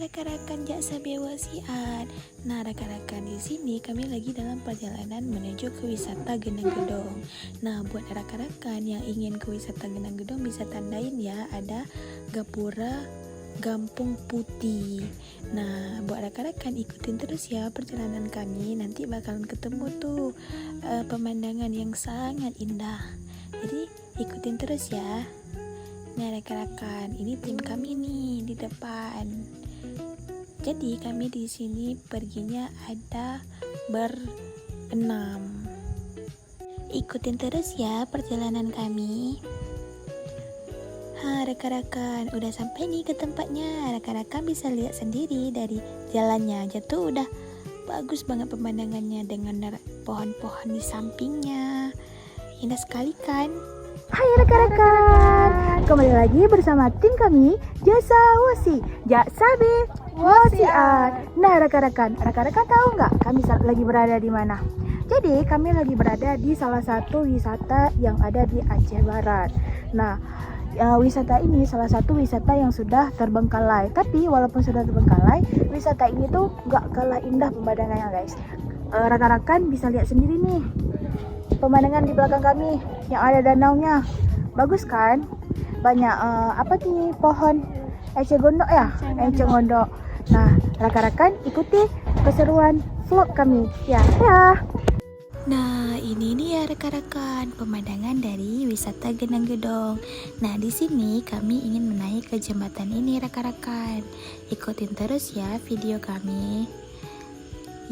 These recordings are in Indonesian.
rekan-rekan Jaksabe Wasiat. Nah, rekan-rekan, di sini kami lagi dalam perjalanan menuju ke wisata Genang Gedong. Nah, buat rekan-rekan yang ingin ke wisata Genang Gedong bisa tandain ya, ada Gapura Gampung Putih. Nah, buat rekan-rekan ikutin terus ya perjalanan kami. Nanti bakalan ketemu tuh pemandangan yang sangat indah. Jadi ikutin terus ya. Nah, rekan-rekan, ini tim kami nih di depan. Jadi kami di sini perginya ada berenam. Ikutin terus ya perjalanan kami. Rekan-rekan, udah sampai nih ke tempatnya. Rekan-rekan bisa lihat sendiri dari jalannya aja tuh udah bagus banget pemandangannya dengan pohon-pohon di sampingnya. Indah sekali kan? Hai rekan-rekan, kembali lagi bersama tim kami Jaksabe Wasiat. Nah rekan-rekan tahu nggak kami lagi berada di mana? Jadi kami lagi berada di salah satu wisata yang ada di Aceh Barat. Nah, wisata ini salah satu wisata yang sudah terbengkalai. Tapi walaupun sudah terbengkalai, wisata ini tuh nggak kalah indah pemandangannya guys. Rekan-rekan bisa lihat sendiri nih pemandangan di belakang kami yang ada danaunya. Bagus kan? Banyak pohon eceng gondok ya? Eceng gondok. Nah, rekan-rekan ikuti keseruan vlog kami. Ya. Nah, ini nih ya rekan-rekan, pemandangan dari wisata Genang Gedong. Nah, di sini kami ingin menaik ke jembatan ini rekan-rekan. Ikutin terus ya video kami.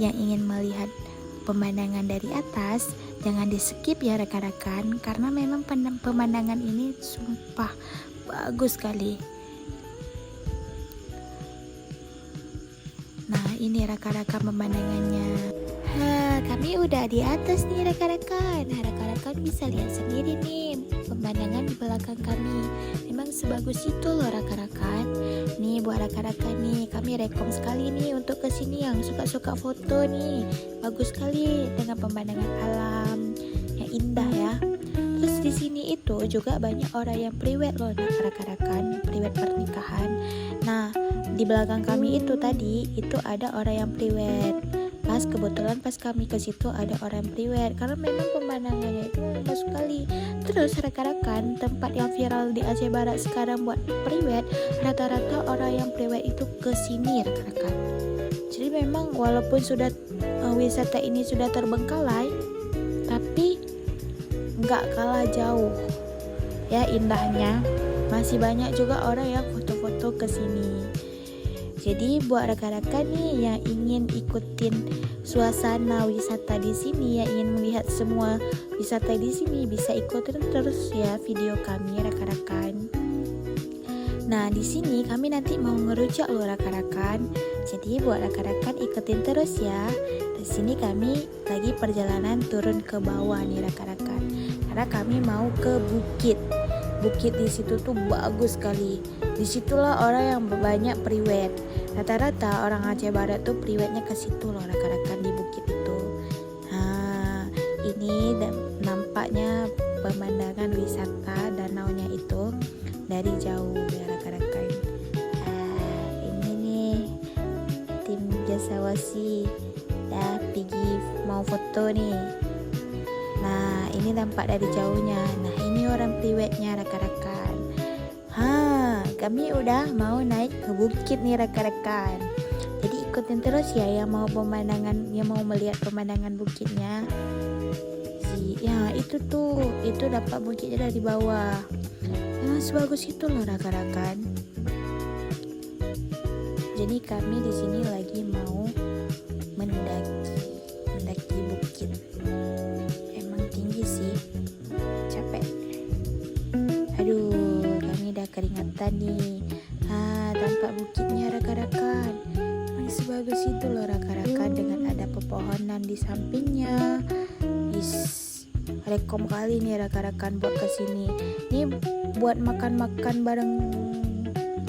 Yang ingin melihat pemandangan dari atas, jangan di skip ya rekan-rekan, karena memang pemandangan ini sumpah bagus sekali. Nah, ini rekan-rekan pemandangannya. Kami udah di atas nih rekan-rekan. Nah, rekan-rekan bisa lihat sendiri nih pemandangan di belakang kami. Memang sebagus itu loh rekan-rekan. Nih buat rekan-rekan nih, kami rekom sekali nih untuk kesini yang suka-suka foto nih. Bagus sekali dengan pemandangan alam yang indah ya. Terus di sini itu juga banyak orang yang priwet loh rekan-rekan, priwet pernikahan. Nah, di belakang kami itu tadi itu ada orang yang priwet. Kebetulan pas kami ke situ ada orang priwet, karena memang pemandangannya itu bagus sekali. Terus rekan-rekan, tempat yang viral di Aceh Barat sekarang buat priwet, rata-rata orang yang priwet itu ke sini rekan-rekan. Jadi memang walaupun sudah wisata ini sudah terbengkalai, tapi nggak kalah jauh ya indahnya. Masih banyak juga orang yang foto-foto ke sini. Jadi buat rekan-rekan nih yang ingin ikutin suasana wisata di sini, yang ingin melihat semua wisata di sini, bisa ikutin terus ya video kami rekan-rekan. Nah, di sini kami nanti mau ngerujak loh rekan-rekan. Jadi buat rekan-rekan ikutin terus ya. Di sini kami lagi perjalanan turun ke bawah nih rekan-rekan. Karena kami mau ke bukit. Bukit di situ tuh bagus sekali. Disitulah orang yang banyak priwet. Rata-rata orang Aceh Barat tuh priwetnya ke situ loh rekan-rekan, di bukit itu. Nah, ini nampaknya pemandangan wisata danaunya itu dari jauh ya rekan-rekan. Ini nih tim Jasawasi dah pergi mau foto nih. Nah, ini tampak dari jauhnya. Nah, ini orang priwetnya rekan-rekan. Kami udah mau naik ke bukit nih rekan-rekan. Jadi ikutin terus ya yang mau melihat pemandangan bukitnya. Ya, itu dapat bukitnya dari bawah. Memang sebagus itu loh rekan-rekan. Jadi kami di sini lagi mau mendaki bukit. Emang tinggi sih. Capek. Aduh, kami udah keringatan nih. Tampak bukitnya rekan-rekan. Emang sebagus itu loh rekan-rekan, dengan ada pepohonan di sampingnya. Rekom kali nih rekan-rekan buat kesini. Ini buat makan-makan bareng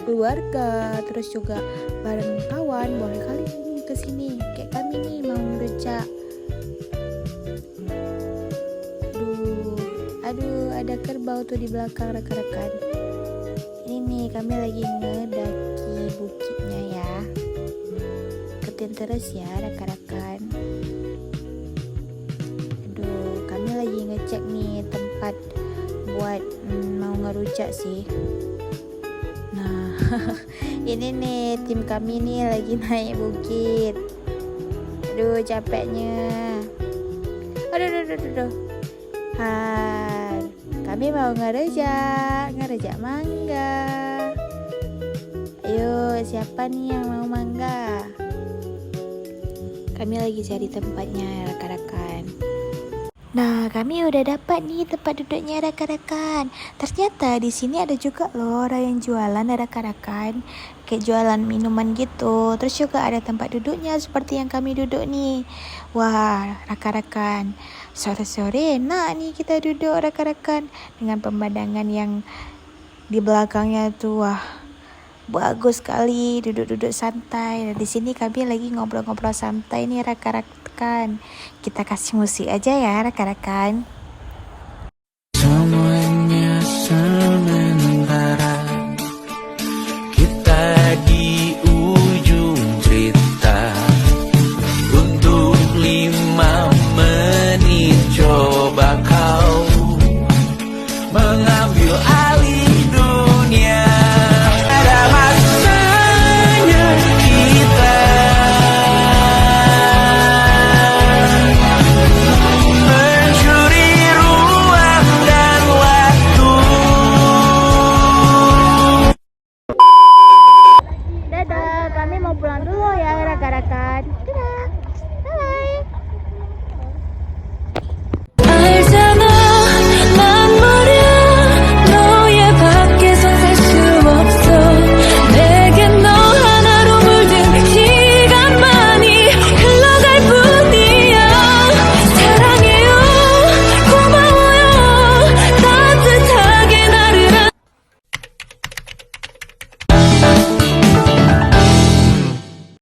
keluarga, terus juga bareng kawan, boleh kali ini kesini. Kayak kami nih mau ngerujak. Aduh, ada kerbau tuh di belakang rekan-rekan. Ini nih kami lagi ngedaki bukitnya ya. terus ya rekan-rekan. Aduh, kami lagi ngecek nih tempat buat mau ngerujak sih. Nah, ini nih tim kami nih lagi naik bukit. Aduh, capeknya. Aduh. Hai, kami mau ngerujak mangga. Ayo, siapa nih yang mau mangga? Kami lagi cari tempatnya rekan-rekan. Nah, kami udah dapat nih tempat duduknya rekan-rekan. Ternyata di sini ada juga loh orang yang jualan rekan-rekan, kayak jualan minuman gitu. Terus juga ada tempat duduknya seperti yang kami duduk nih. Wah, rekan-rekan, sore-sore enak nih kita duduk rekan-rekan dengan pemandangan yang di belakangnya tuh. Wah, bagus sekali duduk-duduk santai. Dan di sini kami lagi ngobrol-ngobrol santai nih rekan-rekan. Kita kasih musik aja ya rekan-rekan. Semuanya sementara, kita di ujung cerita. Untuk 5 menit coba kau mengambil alih dunia. Ada masanya kita mencuri ruang dan waktu. Dadah, kami mau pulang dulu ya rekan-rekan. Dadah.